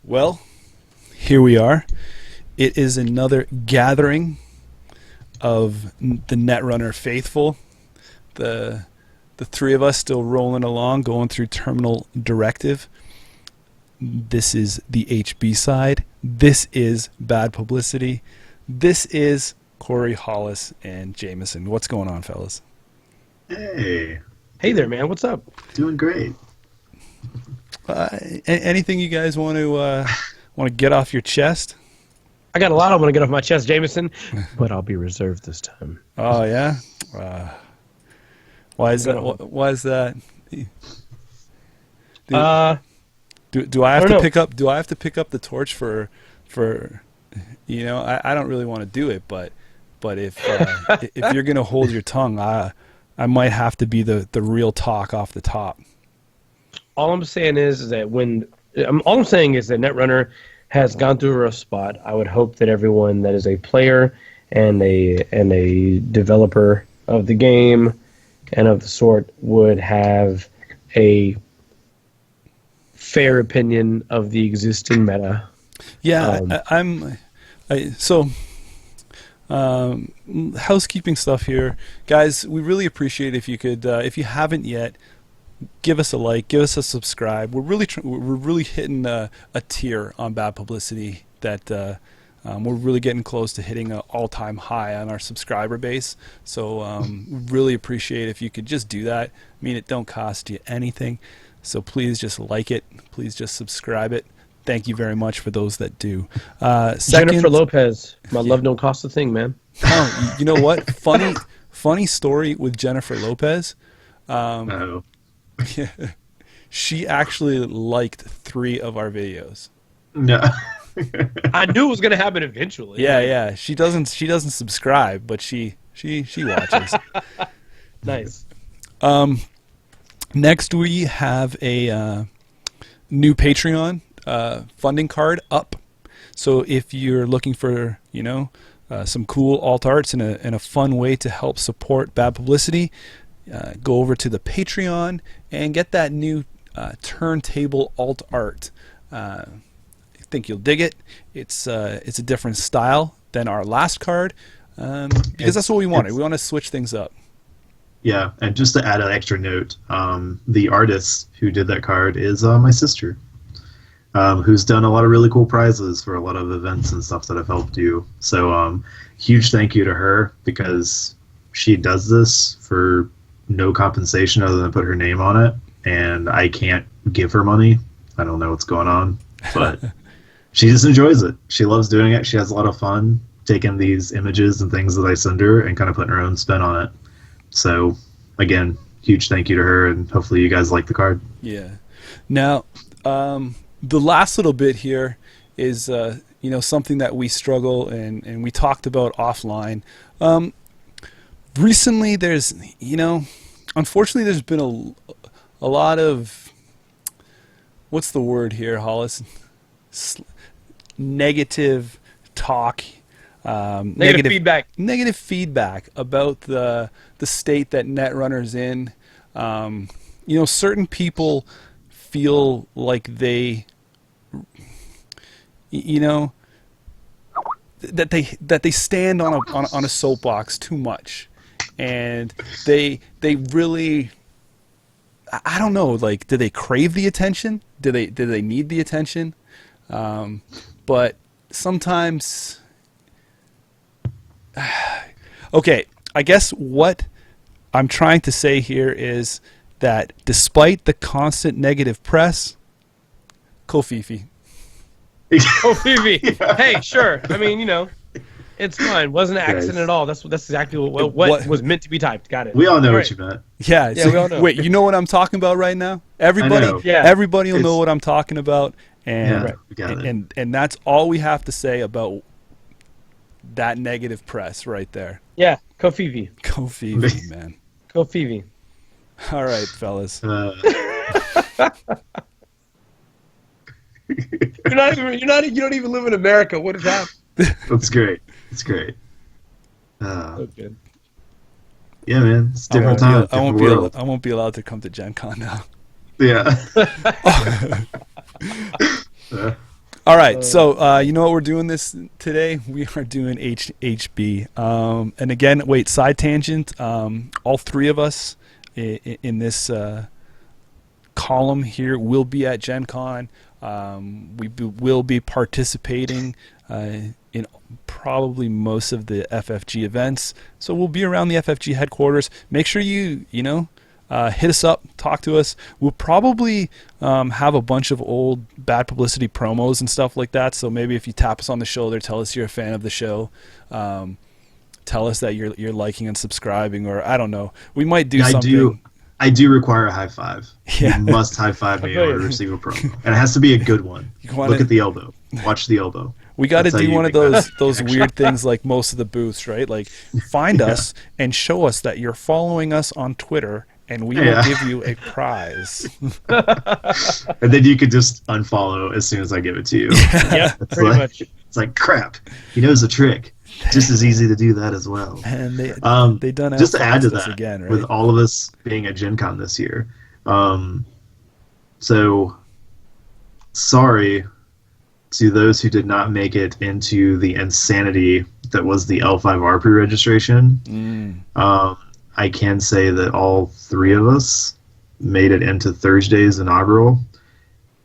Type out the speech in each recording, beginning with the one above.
Well, here we are. It is another gathering of the Netrunner faithful. The three of us still rolling along, going through Terminal Directive. This is the HB side. This is Bad Publicity. This is Corey, Hollis, and Jameson. What's going on, fellas? Hey. Hey there, man. What's up? Doing great. Anything you guys want to get off your chest? I got a lot I want to get off my chest, Jameson, but I'll be reserved this time. Oh yeah. Why is that? Why is that? Do I have to pick up? Do I have to pick up the torch for? You know, I don't really want to do it, but if you're gonna hold your tongue, I might have to be the real talk off the top. All I'm saying is that Netrunner has gone through a rough spot. I would hope that everyone that is a player and a developer of the game and of the sort would have a fair opinion of the existing meta. Yeah, housekeeping stuff here, guys. We really appreciate if you could, if you haven't yet, give us a like, give us a subscribe. We're really hitting a tier on Bad Publicity that we're really getting close to hitting an all-time high on our subscriber base. So really appreciate if you could just do that. I mean, it don't cost you anything. So please just like it. Please just subscribe it. Thank you very much for those that do. Jennifer Lopez, my love don't cost a thing, man. Oh, you know what? Funny story with Jennifer Lopez. Oh. Yeah, she actually liked 3 of our videos. No. I knew it was going to happen eventually. Yeah. She doesn't subscribe, but she watches. Nice. Next we have a new Patreon funding card up. So if you're looking for, some cool alt arts and a fun way to help support Bad Publicity, go over to the Patreon and get that new turntable alt art. I think you'll dig it. It's a different style than our last card because that's what we wanted. We want to switch things up. Yeah, and just to add an extra note, the artist who did that card is my sister, who's done a lot of really cool prizes for a lot of events and stuff that I've helped do. So huge thank you to her because she does this for no compensation other than put her name on it, and I can't give her money. I don't know what's going on, but she just enjoys it. She loves doing it. She has a lot of fun taking these images and things that I send her and kind of putting her own spin on it. So again, huge thank you to her, and hopefully you guys like the card. Yeah. Now, the last little bit here is something that we struggle and we talked about offline. Recently, there's, unfortunately, there's been a lot of, what's the word here, Hollis? Negative talk, negative feedback about the state that Netrunners in. Certain people feel like they, that they stand on a soapbox too much. And they really, I don't know, like, do they crave the attention? Do they need the attention? But sometimes, okay, I guess what I'm trying to say here is that despite the constant negative press, Kofifi. Kofifi. Yeah. Hey, sure. I mean, it's fine. Wasn't an accident at all. That's exactly what was meant to be typed. Got it. We all know what you meant. Yeah. So, we all know. Wait, you know what I'm talking about right now? Everybody will know what I'm talking about, and and that's all we have to say about that negative press right there. Yeah, Kofifi. Kofifi, man. Kofifi. All right, fellas. You don't even live in America. What is happening? That's great. It's great. Okay. Yeah, man. It's different time. I won't be allowed to come to Gen Con now. Yeah. All right, so you know what we're doing this today? We are doing HB. And again, wait, side tangent. All three of us in this column here will be at Gen Con. Will be participating in probably most of the FFG events. So we'll be around the FFG headquarters. Make sure you hit us up, talk to us. We'll probably have a bunch of old Bad Publicity promos and stuff like that. So maybe if you tap us on the shoulder, tell us you're a fan of the show. Tell us that you're liking and subscribing, or I don't know. We might do something. I do require a high five. Yeah. You must high five me in order to receive a promo. And it has to be a good one. Look at the elbow. Watch the elbow. We got to do one of those weird things like most of the booths, right? Like find us and show us that you're following us on Twitter, and we will give you a prize. And then you could just unfollow as soon as I give it to you. Yeah, pretty much. It's like, crap. He knows the trick. Just as easy to do that as well. And they done just to add to that, again, right? with all of us being at Gen Con this year. So sorry to those who did not make it into the insanity that was the L5R pre-registration. I can say that all three of us made it into Thursday's inaugural,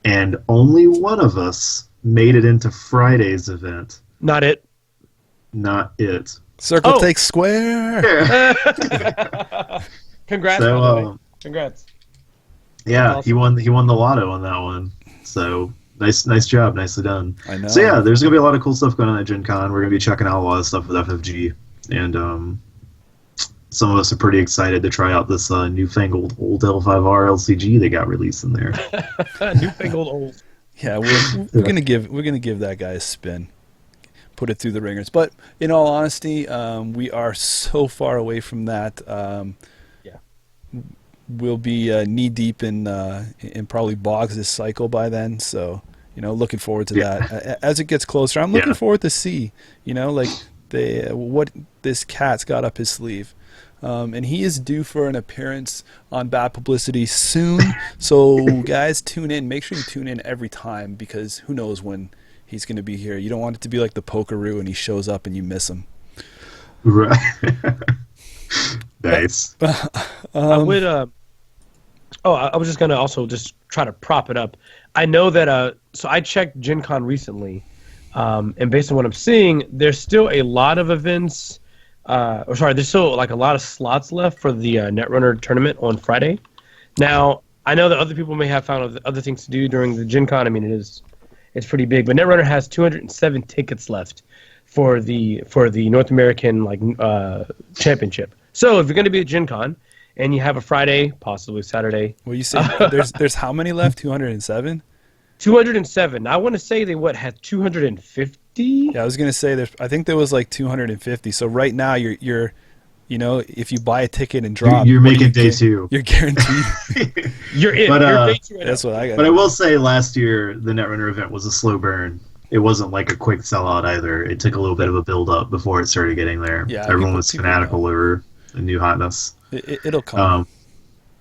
and only one of us made it into Friday's event. Not it. Circle takes square. Congrats, by the way. Congrats. Yeah, awesome. he won the lotto on that one. So nice job, nicely done. I know. So yeah, there's gonna be a lot of cool stuff going on at Gen Con. We're gonna be checking out a lot of stuff with FFG, and some of us are pretty excited to try out this newfangled old L5R LCG they got released in there. Newfangled old. Yeah, we're gonna give that guy a spin. Put it through the ringers. But in all honesty, we are so far away from that. We'll be knee deep in probably Boggs' this cycle by then. So looking forward to that as it gets closer. I'm looking forward to see like what this cat's got up his sleeve. And he is due for an appearance on Bad Publicity soon. So guys, tune in. Make sure you tune in every time, because who knows when he's going to be here. You don't want it to be like the Pokeroo and he shows up and you miss him. Right. Nice. I would. I was just gonna also just try to prop it up. I know that. So I checked Gen Con recently, and based on what I'm seeing, there's still a lot of events. There's still like a lot of slots left for the Netrunner tournament on Friday. Now I know that other people may have found other things to do during the Gen Con. I mean, it's pretty big, but Netrunner has 207 tickets left for the North American championship. So if you're going to be at Gen Con and you have a Friday, possibly Saturday. Well, you say there's how many left? 207? 207. Now, I want to say they had 250? Yeah, I was going to say I think there was like 250. So right now you're if you buy a ticket and drop, you're making day two. You're guaranteed. You're in. But, you're day two right that's now. what I got. But I will say last year the Netrunner event was a slow burn. It wasn't like a quick sellout either. It took a little bit of a build up before it started getting there. Yeah, everyone was fanatical over the new hotness. It'll come.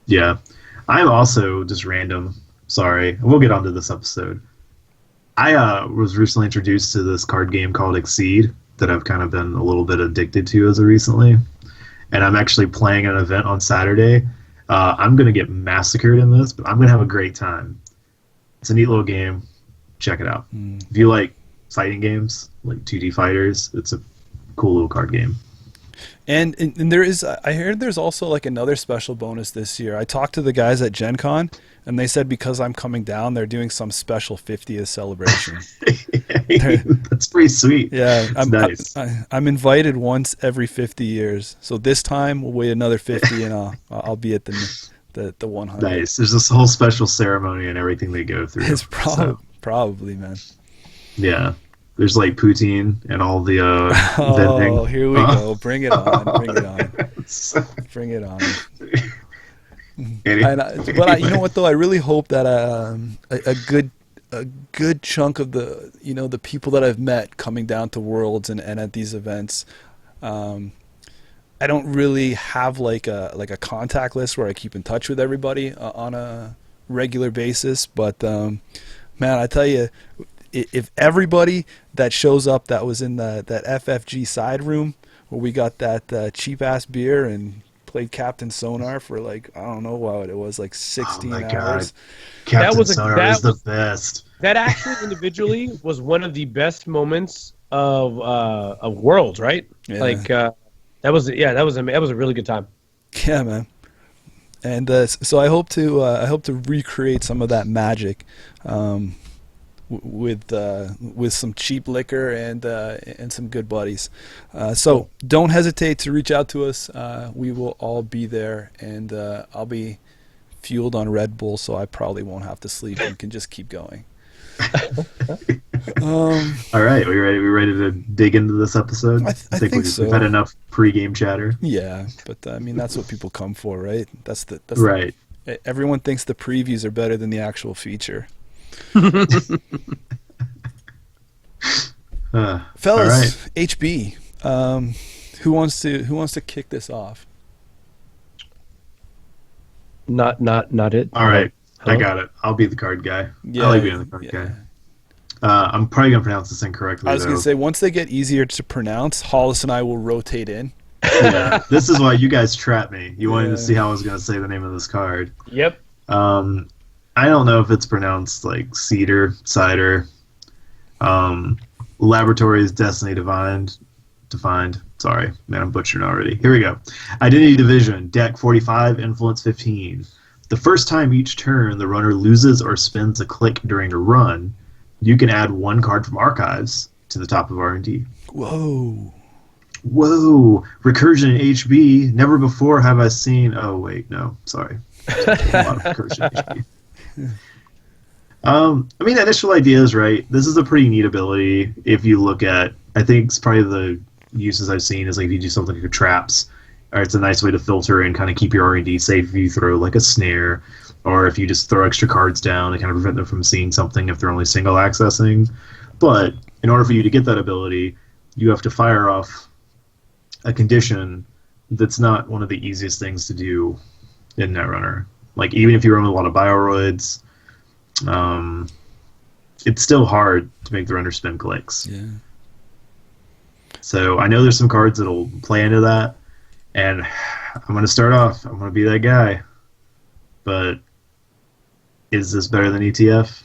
Yeah. I'm also just random. Sorry. We'll get onto this episode. I was recently introduced to this card game called Exceed that I've kind of been a little bit addicted to as of recently. And I'm actually playing an event on Saturday. I'm going to get massacred in this, but I'm going to have a great time. It's a neat little game. Check it out. If you like fighting games, like 2D fighters, it's a cool little card game. And there is, I heard there's also like another special bonus this year. I talked to the guys at Gen Con, and they said because I'm coming down, they're doing some special 50th celebration. That's pretty sweet. Yeah, nice. I'm invited once every 50 years. So this time we'll wait another 50, and I'll be at the 100. Nice. There's this whole special ceremony and everything they go through. It's probably, man. Yeah. There's like poutine and all the vending. Oh, here we go. Bring it on. Bring it on. Bring it on. But you know what though? I really hope that a good chunk of the people that I've met coming down to Worlds and at these events, I don't really have like a contact list where I keep in touch with everybody on a regular basis. But man, I tell you, if everybody that shows up that was in that FFG side room where we got that cheap ass beer and played Captain Sonar for like, I don't know what it was, like 16 Oh my hours. God. Captain was a- Sonar that is the was- best. That actually individually was one of the best moments of Worlds, right? Yeah. Like that was a really good time. Yeah, man. And so I hope to recreate some of that magic with some cheap liquor and some good buddies. So don't hesitate to reach out to us. We will all be there, and I'll be fueled on Red Bull, so I probably won't have to sleep and can just keep going. All right, we ready to dig into this episode? I think so. We've had enough pre-game chatter. Yeah, but I mean that's what people come for, right? That's Right. Everyone thinks the previews are better than the actual feature. Fellas, all right. HB, who wants to kick this off? Not it. All right, Hello? I got it. I'll be the card guy. Yeah, I like being the card guy. I'm probably gonna pronounce this incorrectly. I was going though. to say, once they get easier to pronounce, Hollis and I will rotate in. Yeah, this is why you guys trapped me. You wanted Yeah. to see how I was gonna say the name of this card. Yep. I don't know if it's pronounced like cider. Laboratories Destiny defined. Sorry, man, I'm butchering already. Here we go. Identity Division, deck 45, influence 15. The first time each turn the runner loses or spends a click during a run, you can add one card from archives to the top of R&D. Whoa. Recursion in HB. Never before have I seen... Oh, wait, no. Sorry. A lot of recursion in HB. I mean, the initial idea is right. This is a pretty neat ability. If you look at... I think it's probably the uses I've seen is like if you do something like traps, or it's a nice way to filter and kind of keep your R&D safe if you throw like a snare, or if you just throw extra cards down to kind of prevent them from seeing something if they're only single accessing. But in order for you to get that ability, you have to fire off a condition that's not one of the easiest things to do in Netrunner. Like, even if you run with a lot of Bioroids, it's still hard to make the runner spin clicks. Yeah. So I know there's some cards that'll play into that, and I'm going to start off. I'm going to be that guy. But is this better than ETF?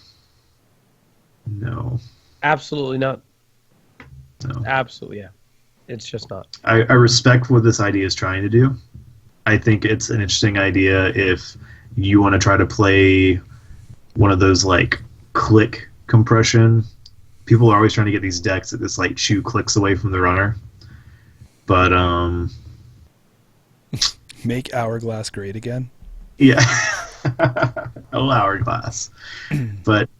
No. Absolutely not. No. Absolutely, yeah. It's just not. I respect what this idea is trying to do. I think it's an interesting idea if you want to try to play one of those like click compression. People are always trying to get these decks that just like chew clicks away from the runner. But Make Hourglass great again. yeah. Oh, Hourglass. But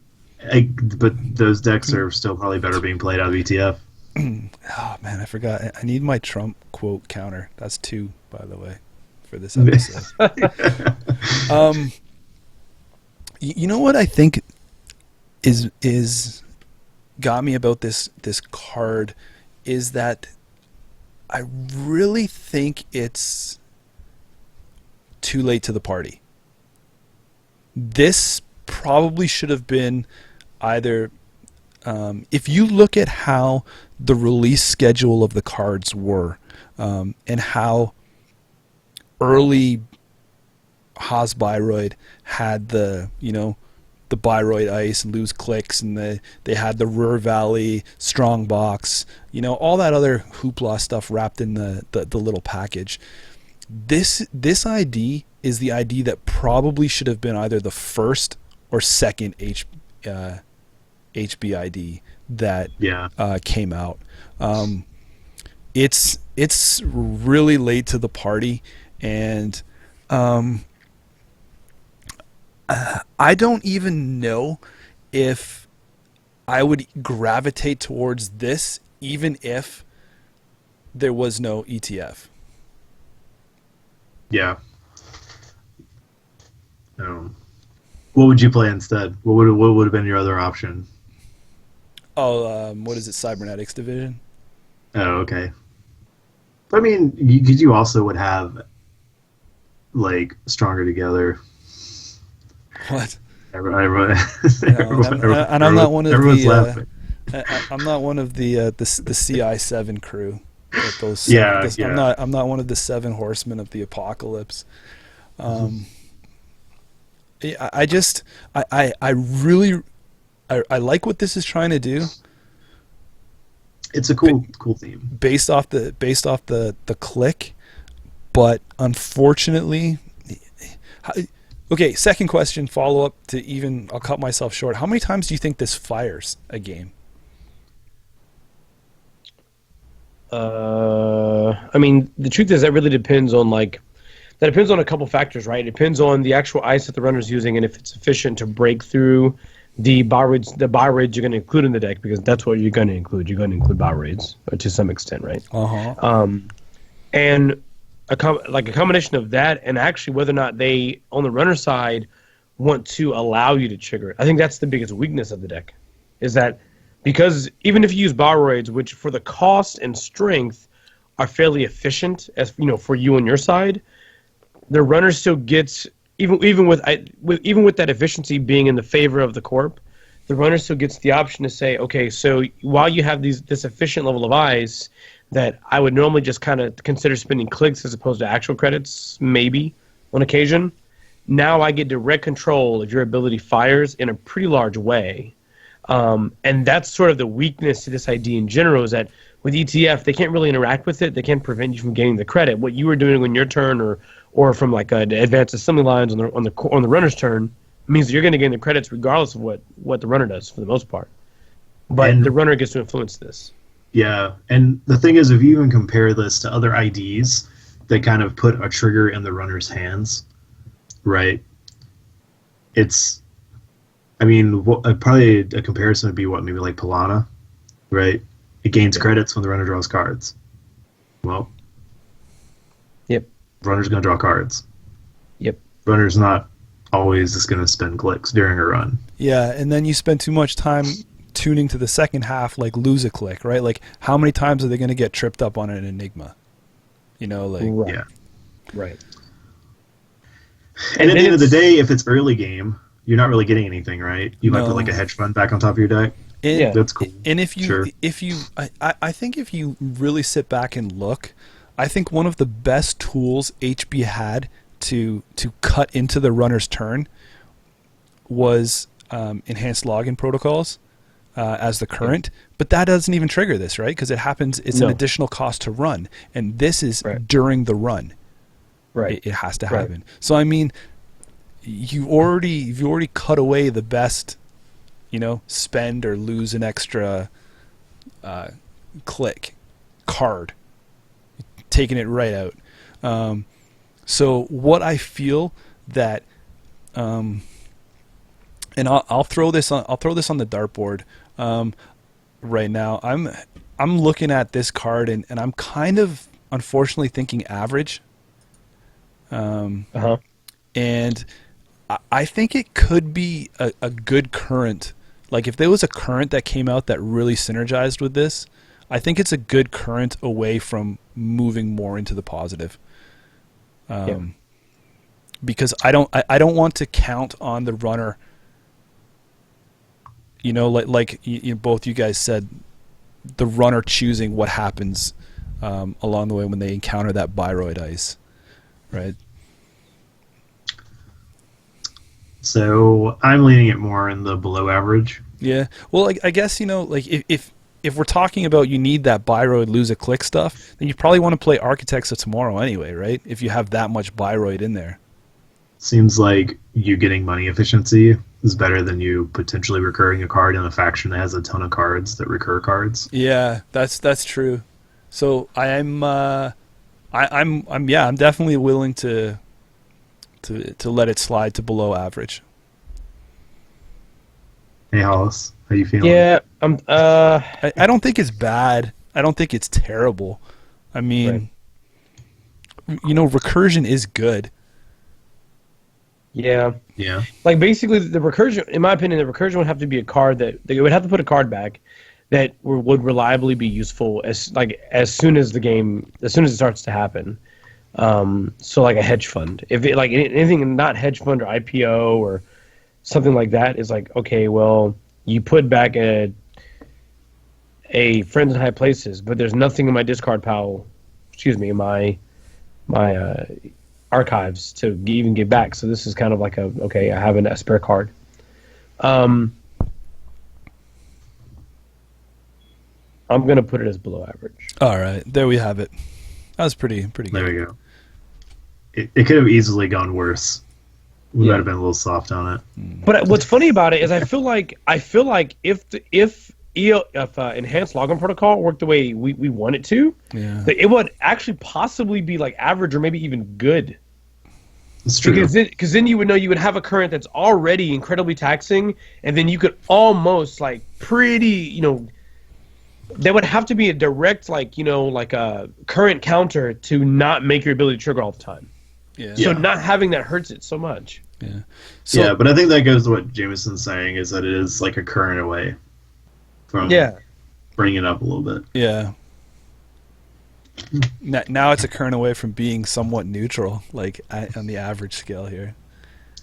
those decks are still probably better being played out of ETF. Oh man, I forgot. I need my Trump quote counter. That's 2, by the way, for this episode. You know what I think is got me about this card is that I really think it's too late to the party. This probably should have been either if you look at how the release schedule of the cards were, and how early Hass-Bioroid had the Bioroid Ice and lose clicks, and they had the Ruhr Valley strong box, all that other hoopla stuff wrapped in the little package. This ID is the ID that probably should have been either the first or second HB ID that came out. It's really late to the party, and I don't even know if I would gravitate towards this even if there was no ETF. Yeah. What would you play instead? What would have been your other option? Oh, what is it? Cybernetics Division? Oh, okay. But I mean, you also would have like Stronger Together. What? And I'm not one of everyone's the laughing. I'm not one of the CI7 crew. Yeah. I'm not one of the 7 horsemen of the apocalypse. I really like what this is trying to do. It's a cool theme based off the click, but unfortunately, okay. Second question, follow up to even. I'll cut myself short. How many times do you think this fires a game? I mean, the truth is that really depends on a couple factors, right? It depends on the actual ice that the runner's using and if it's sufficient to break through the Bioroids you're going to include in the deck, because that's what you're going to include. You're going to include Bioroids to some extent, right? And a combination of that, and actually whether or not they, on the runner side, want to allow you to trigger it. I think that's the biggest weakness of the deck, is that because even if you use Bioroids, which for the cost and strength are fairly efficient, as you know, for you on your side, the runner still gets, even with that efficiency being in the favor of the corp, the runner still gets the option to say, okay, so while you have this efficient level of ice that I would normally just kind of consider spending clicks as opposed to actual credits, maybe on occasion, now I get direct control of your ability fires in a pretty large way. And that's sort of the weakness to this idea in general, is that with ETF, they can't really interact with it. They can't prevent you from getting the credit. What you were doing on your turn, or from like advanced assembly lines on the runner's turn, means that you're going to gain the credits regardless of what the runner does for the most part. But the runner gets to influence this. Yeah, and the thing is, if you even compare this to other IDs that kind of put a trigger in the runner's hands, right? It's, I mean, probably a comparison would be maybe like Pilana, right? It gains credits when the runner draws cards. Well, yep. Runner's going to draw cards. Yep. Runner's not always just going to spend clicks during a run. Yeah, and then you spend too much time tuning to the second half, like lose a click, right? Like, how many times are they going to get tripped up on an Enigma? You know, like... Right. Yeah. Right. And at the end of the day, if it's early game, you're not really getting anything, right? You might No. put like a hedge fund back on top of your deck. Yeah. That's cool. And if you, Sure. I think if you really sit back and look, I think one of the best tools HB had to cut into the runner's turn was enhanced login protocols as the current, but that doesn't even trigger this, right? Because it happens, it's an additional cost to run, and this is during the run. Right. It has to happen. So I mean, you've already cut away the best, you know, spend or lose an extra click card, taking it right out. So what I feel that, and I'll throw this on the dartboard right now. I'm looking at this card and I'm kind of unfortunately thinking average. And I think it could be a good current. Like if there was a current that came out that really synergized with this, I think it's a good current away from moving more into the positive. Because I don't want to count on the runner. You know, like you both you guys said, the runner choosing what happens along the way when they encounter that Bioroid ice, right? So I'm leaning it more in the below average. Yeah. Well, I guess, you know, like if we're talking about you need that Bioroid lose a click stuff, then you probably want to play Architects of Tomorrow anyway, right? If you have that much Bioroid in there. Seems like you getting money efficiency is better than you potentially recurring a card in a faction that has a ton of cards that recur cards. Yeah, that's true. So I'm definitely willing to let it slide to below average. Hey Hollis, how you feeling? Yeah, I don't think it's bad. I don't think it's terrible. I mean, you know, recursion is good. Yeah. Yeah. Like basically, the recursion, in my opinion, the recursion would have to be a card that they would have to put a card back that would reliably be useful as soon as it starts to happen. So like a hedge fund, if it, like anything not hedge fund or IPO or something like that is like, okay, well, you put back a friends in high places, but there's nothing in my discard pile, my archives to even give back. So this is kind of like I have a spare card. I'm gonna put it as below average. All right, there we have it. That was pretty good. There we go. It could have easily gone worse. We might have been a little soft on it. But what's funny about it is I feel like if enhanced login protocol worked the way we want it to, it would actually possibly be like average or maybe even good. It's true. Because then you would know you would have a current that's already incredibly taxing, and then you could almost like pretty, there would have to be a direct like a current counter to not make your ability trigger all the time. Yeah. So not having that hurts it so much. Yeah. So, but I think that goes to what Jameson's saying is that it is like a current away from bringing it up a little bit. Yeah. Now it's a current away from being somewhat neutral, like on the average scale here.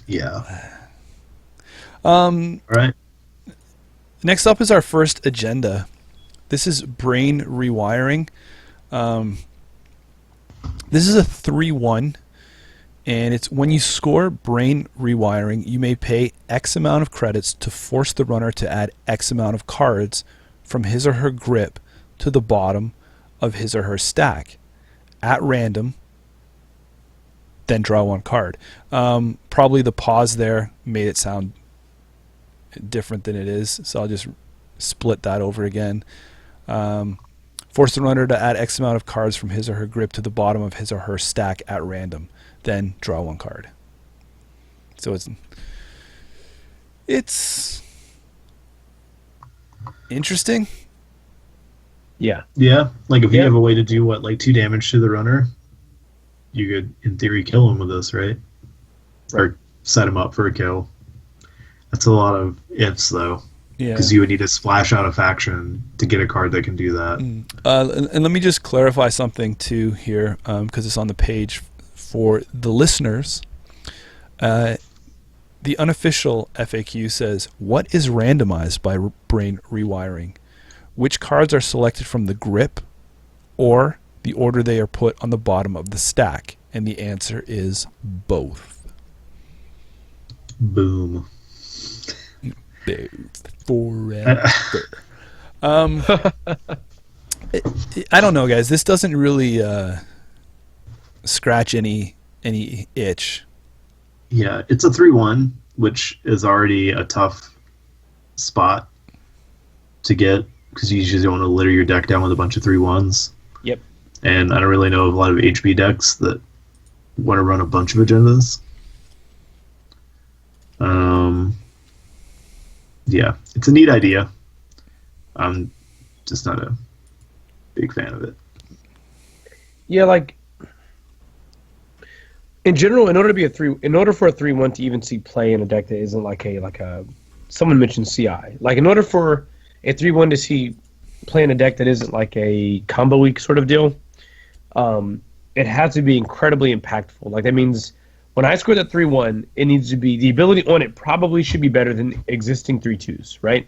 Yeah. All right. Next up is our first agenda. This is brain rewiring. This is a 3-1. And it's when you score brain rewiring, you may pay X amount of credits to force the runner to add X amount of cards from his or her grip to the bottom of his or her stack at random, then draw one card. Probably the pause there made it sound different than it is, so I'll just split that over again. Force the runner to add X amount of cards from his or her grip to the bottom of his or her stack at random. Then draw one card. So it's interesting. Yeah. Yeah. Like if you have a way to do like 2 damage to the runner, you could in theory kill him with this, right? Or set him up for a kill. That's a lot of ifs though. Yeah. Because you would need to splash out a faction to get a card that can do that. And let me just clarify something too here, because it's on the page. For the listeners, the unofficial FAQ says, what is randomized by brain rewiring? Which cards are selected from the grip or the order they are put on the bottom of the stack? And the answer is both. Boom. Both. Forever. I don't know, guys. This doesn't really... scratch any itch. Yeah, it's a 3-1, which is already a tough spot to get because you usually want to litter your deck down with a bunch of 3-1s. Yep. And I don't really know of a lot of HB decks that want to run a bunch of agendas. Yeah, it's a neat idea. I'm just not a big fan of it. Yeah, like in general, in order for a 3-1 to even see play in a deck that isn't like a someone mentioned CI. Like in order for a 3-1 to see play in a deck that isn't like a combo week sort of deal, it has to be incredibly impactful. Like that means when I score that 3-1, it needs to be the ability on it probably should be better than existing 3-2s, right?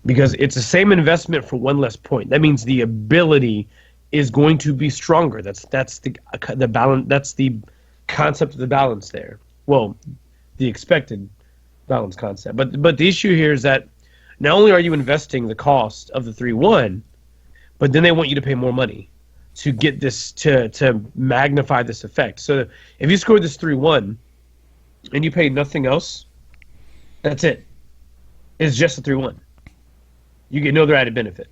Because it's the same investment for one less point. That means the ability is going to be stronger. That's the balance. That's the concept of the balance there. Well, the expected balance concept. But the issue here is that not only are you investing the cost of the 3-1, but then they want you to pay more money to get this to magnify this effect. So if you score this 3-1 and you pay nothing else, that's it. It's just a 3-1. You get no other added benefit.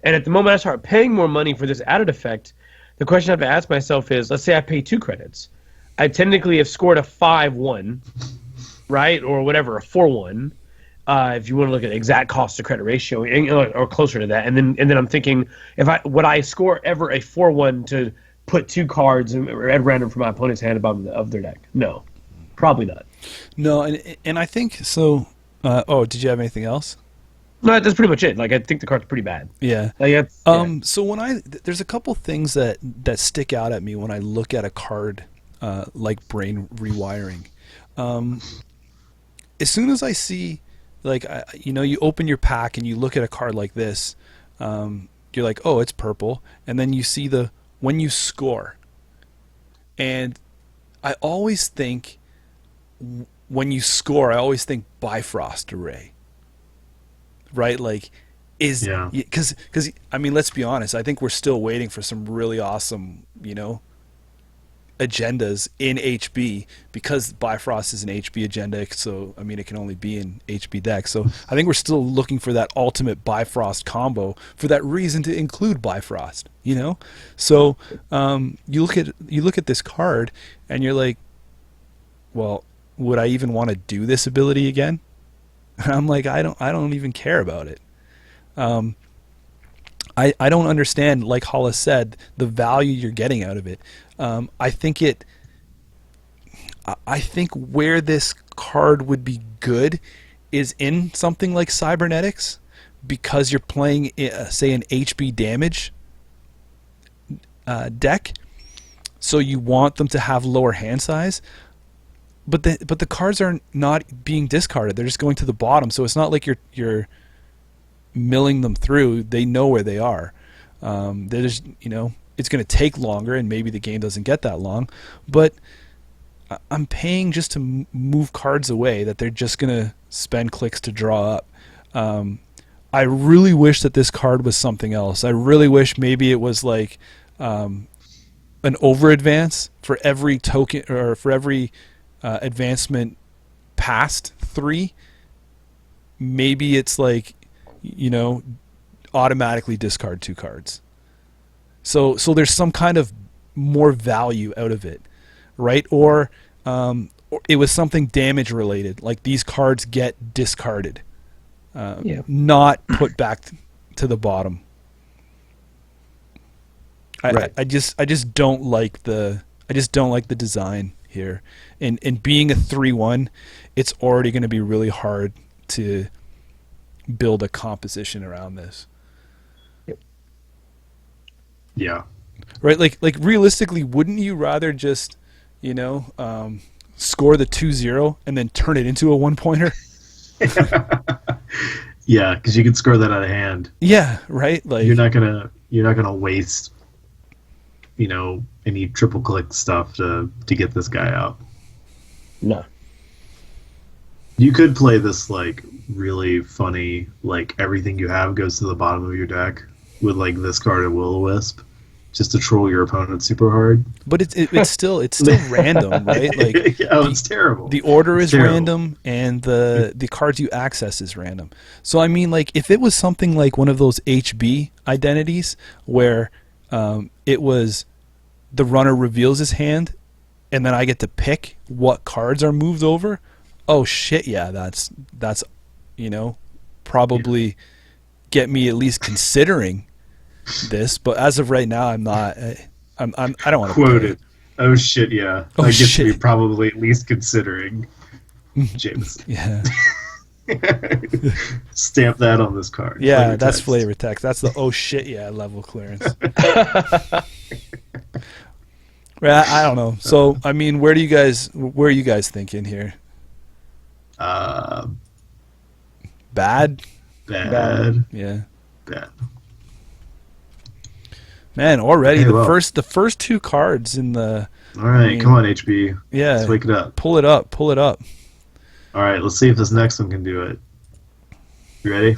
And at the moment I start paying more money for this added effect, the question I have to ask myself is, let's say I pay 2 credits. I technically have scored a 5-1, right? Or whatever, a 4-1. If you want to look at exact cost to credit ratio or closer to that. And then I'm thinking, would I score ever a 4-1 to put 2 cards at random from my opponent's hand above of their deck? No. Probably not. No, and I think so. Did you have anything else? No, that's pretty much it. Like I think the card's pretty bad. Yeah. Like, So when there's a couple things that stick out at me when I look at a card like brain rewiring. as soon as I see, like, you open your pack and you look at a card like this, you're like, oh, it's purple, and then you see when you score, and I always think when you score, I always think Bifrost Array, right? Like, because I mean, let's be honest, I think we're still waiting for some really awesome, agendas in HB, because Bifrost is an HB agenda, so I mean it can only be in HB decks. So I think we're still looking for that ultimate Bifrost combo for that reason to include Bifrost. So you look at this card and you're like, well, would I even want to do this ability again? And I'm like, I don't even care about it. I don't understand, like Hollis said, the value you're getting out of it. I think where this card would be good is in something like Cybernetics, because you're playing, say, an HB damage deck, so you want them to have lower hand size. But the cards are not being discarded; they're just going to the bottom. So it's not like you're milling them through. They know where they are. They're just, it's going to take longer, and maybe the game doesn't get that long, but I'm paying just to move cards away that they're just going to spend clicks to draw up. I really wish that this card was something else. I really wish maybe it was like an over advance for every token, or for every advancement past 3. Maybe it's like, automatically discard 2 cards. So there's some kind of more value out of it, right? Or it was something damage related, like these cards get discarded, not put back to the bottom. Right. I just don't like the design here. And being a 3/1, it's already going to be really hard to build a composition around this. Yeah. Right, like realistically, wouldn't you rather just, score the 2-0 and then turn it into a 1-pointer? Yeah, because you can score that out of hand. Yeah, right. Like, you're not gonna waste, any triple click stuff to get this guy out. No. You could play this like really funny, like everything you have goes to the bottom of your deck with like this card of Will-O-Wisp, just to troll your opponent super hard. But it's still random, right? Like, it's terrible. The order is random, and the cards you access is random. So I mean, like, if it was something like one of those HB identities where it was the runner reveals his hand, and then I get to pick what cards are moved over. Oh shit! Yeah, that's probably get me at least considering this. But as of right now, I'm not. I don't want to quote it. Oh shit! Yeah, oh, that gets shit. me probably at least considering. James. Yeah. Stamp that on this card. Yeah, that's flavor text. That's the oh shit yeah level clearance. I don't know. So I mean, where are you guys thinking here? Bad. Yeah. Bad. Man, already the first 2 cards in the. All right, come on, HB. Yeah. Let's wake it up. Pull it up. All right, let's see if this next one can do it. You ready?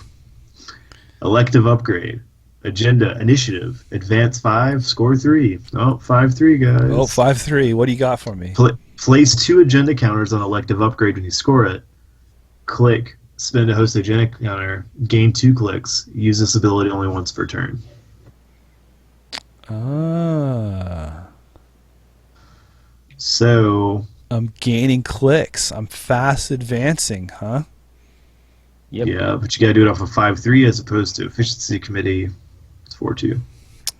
Elective upgrade. Agenda, initiative, advance 5, score 3. Oh, 5-3, guys. Oh, 5-3. What do you got for me? Place 2 agenda counters on elective upgrade when you score it. Click, spend a host agenda counter, gain 2 clicks. Use this ability only once per turn. So I'm gaining clicks. I'm fast advancing, huh? Yep. Yeah, but you gotta do it off of 5-3 as opposed to efficiency committee. It's 4-2.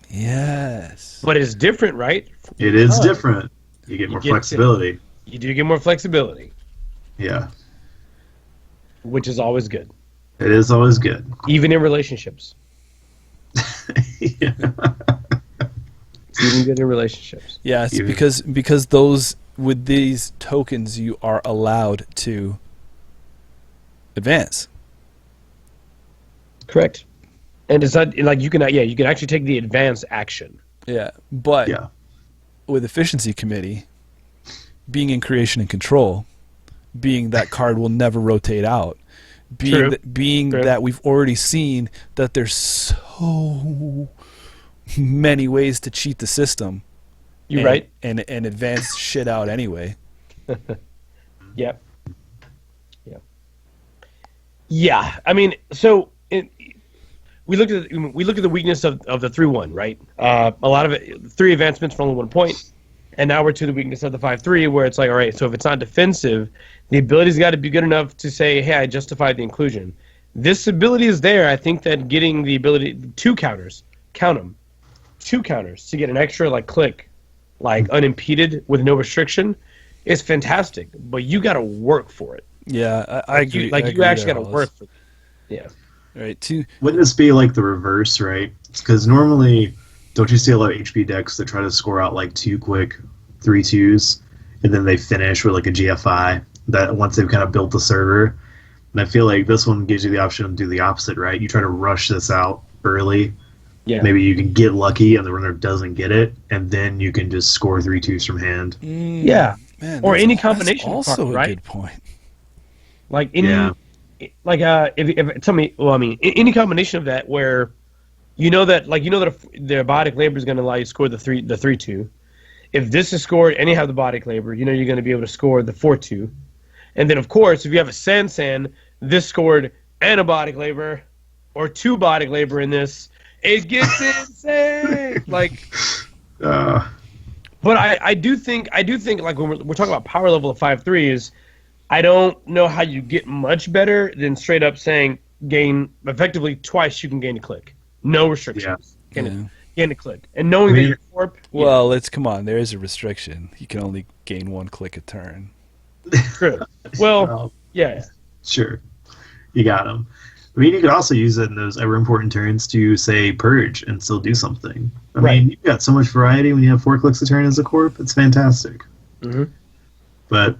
Yes. But it's different, right? It is different. You get more flexibility. You do get more flexibility. Yeah. Which is always good. It is always good. Even in relationships. Yeah. It's even good in relationships. Yes, because those with these tokens you are allowed to advance. Correct. And it's not like you can actually take the advance action. Yeah, but Yeah. with efficiency committee, being in creation and control, being that card will never rotate out, True. being True. that we've already seen that there's so many ways to cheat the system. You're right. And advance shit out anyway. Yep. Yep. Yeah. I mean, so we looked at the weakness of the 3-1, right? A lot of it, 3 advancements for only 1 point, and now we're to the weakness of the 5-3, where it's like, all right, so if it's not defensive, the ability's got to be good enough to say, hey, I justified the inclusion. This ability is there. I think that getting the ability 2 counters, count them, 2 counters to get an extra click, unimpeded with no restriction, is fantastic. But you got to work for it. Yeah, I agree. You actually got to work for it. Yeah. Right. Wouldn't this be like the reverse, right? Because normally, don't you see a lot of HP decks that try to score out 2 quick 3/2s, and then they finish with a GFI that once they've kind of built the server? And I feel like this one gives you the option to do the opposite, right? You try to rush this out early. Yeah. Maybe you can get lucky and the runner doesn't get it, and then you can just score 3/2s from hand. Yeah. Man, Or any that's combination. also card, a right? good point. If tell me, well, I mean, any combination of that where the biotic labor is going to allow you to score the 3/2. If this is scored and you have the biotic labor, you're going to be able to score the 4/2. And then of course, if you have a San, this scored and a biotic labor, or 2 biotic labor in this, it gets insane. But I do think when we're talking about power level of 5/3s, I don't know how you get much better than straight up saying gain effectively twice you can gain a click. No restrictions. Gain a click. And knowing that you're corp. Well, come on. There is a restriction. You can only gain 1 click a turn. True. Well, yeah. Sure. You got them. I mean, you could also use it in those ever important turns to, say, purge and still do something. I mean, you've got so much variety when you have 4 clicks a turn as a corp. It's fantastic. Mm-hmm. But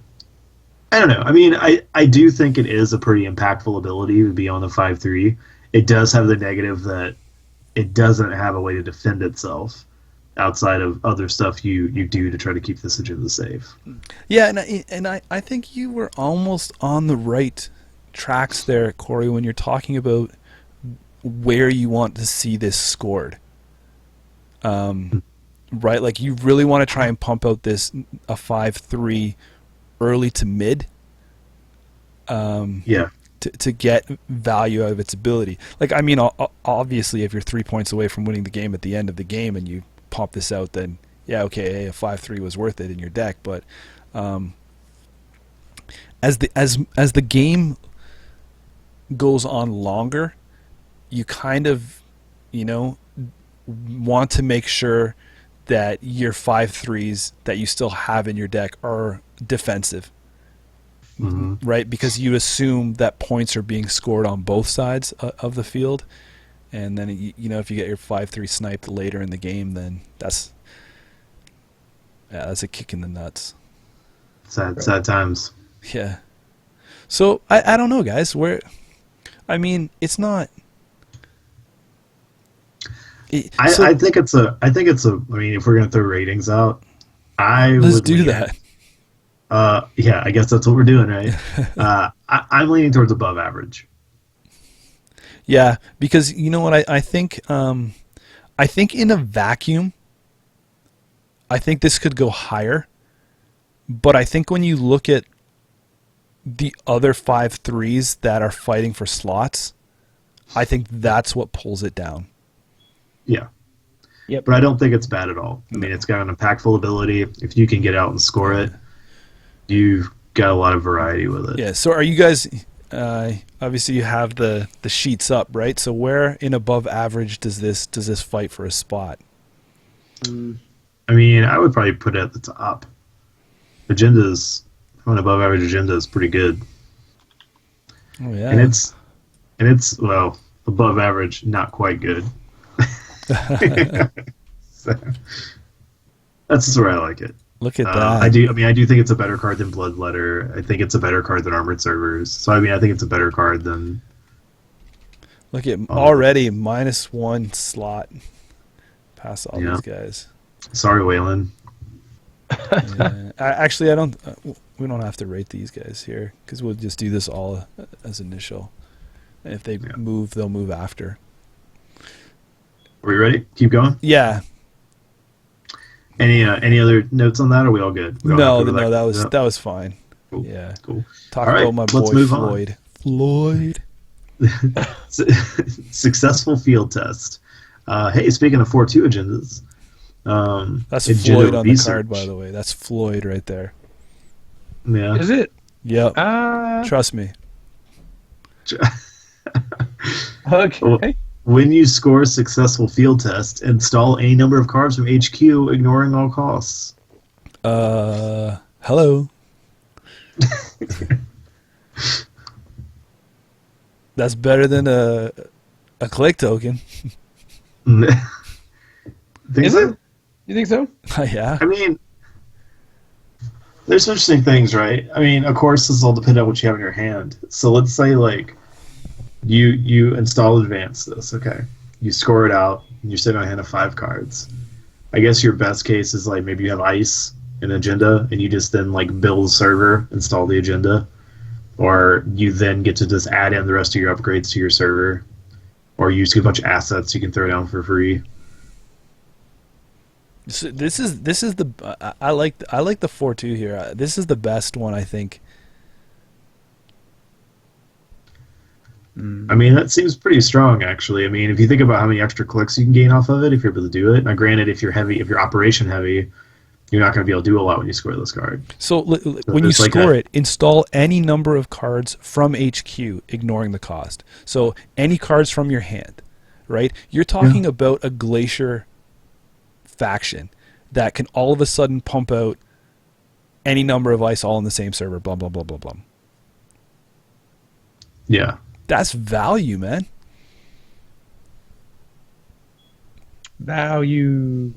I don't know. I mean, I do think it is a pretty impactful ability to be on the 5/3. It does have the negative that it doesn't have a way to defend itself outside of other stuff you do to try to keep this agenda safe. Yeah, and I think you were almost on the right tracks there, Corey, when you're talking about where you want to see this scored. Right? Like, you really want to try and pump out a 5/3 early to mid. To get value out of its ability. Like, I mean, obviously, if you're 3 points away from winning the game at the end of the game and you pop this out, then yeah, okay, hey, a 5/3 was worth it in your deck. But as the game goes on longer, you kind of, want to make sure that your 5/3s that you still have in your deck are defensive. Mm-hmm. Right, because you assume that points are being scored on both sides of the field, and then if you get your 5/3 sniped later in the game, then that's a kick in the nuts. Sad times. Yeah. So I don't know, guys. I mean, it's not. I think it's a. I mean, if we're gonna throw ratings out, let's do that. Yeah, I guess that's what we're doing, right? I'm leaning towards above average. Yeah, because you know what I think. I think in a vacuum, I think this could go higher. But I think when you look at the other 5/3s that are fighting for slots, I think that's what pulls it down. Yeah. Yep. But I don't think it's bad at all. I mean, it's got an impactful ability. If you can get out and score it, you've got a lot of variety with it. Yeah. So are you guys? Obviously, you have the sheets up, right? So where in above average does this fight for a spot? I mean, I would probably put it at the top. Agenda's an above average agenda is pretty good. Oh yeah. And it's well above average, not quite good. So, that's just where I like it. Look at that. I do. I mean, I do think it's a better card than Bloodletter. I think it's a better card than Armored Servers. So I mean, I think it's a better card than. Look at already -1 slot past all Yeah. these guys. Sorry, Waylon. Yeah. Actually, I don't. We don't have to rate these guys here because we'll just do this all as initial. And if they move, they'll move after. Are we ready? Keep going. Yeah. Any other notes on that? Or are we all good? We all have to go back? That was fine. Cool. Yeah. Cool. Talk All right, about my let's boy move on. Floyd. Floyd. Successful field test. Hey, speaking of 4-2 agendas. That's agenda Floyd on research. the card, by the way. That's Floyd right there. Yeah. Is it? Yep. Trust me. Okay. When you score a successful field test, install any number of cards from HQ, ignoring all costs. Hello. That's better than a click token. Is it? You think so? Yeah. I mean, there's some interesting things, right? I mean, of course, this all depends on what you have in your hand. So let's say, like, you install advance this, okay? You score it out, and you're sitting on a hand of 5 cards. I guess your best case is, like, maybe you have ice, an agenda, and you just then, like, build a server, install the agenda. Or you then get to just add in the rest of your upgrades to your server. Or you just get a bunch of assets you can throw down for free. So this is the I like the 4-2 here. This is the best one, I think. I mean, that seems pretty strong, actually. I mean, if you think about how many extra clicks you can gain off of it, if you're able to do it. Now, granted, if you're operation heavy, you're not going to be able to do a lot when you score this card. So when you score it, install any number of cards from HQ, ignoring the cost. So any cards from your hand, right? You're talking about a Glacier faction that can all of a sudden pump out any number of ice all in the same server, blah, blah, blah, blah, blah. Yeah. That's value, man. Value.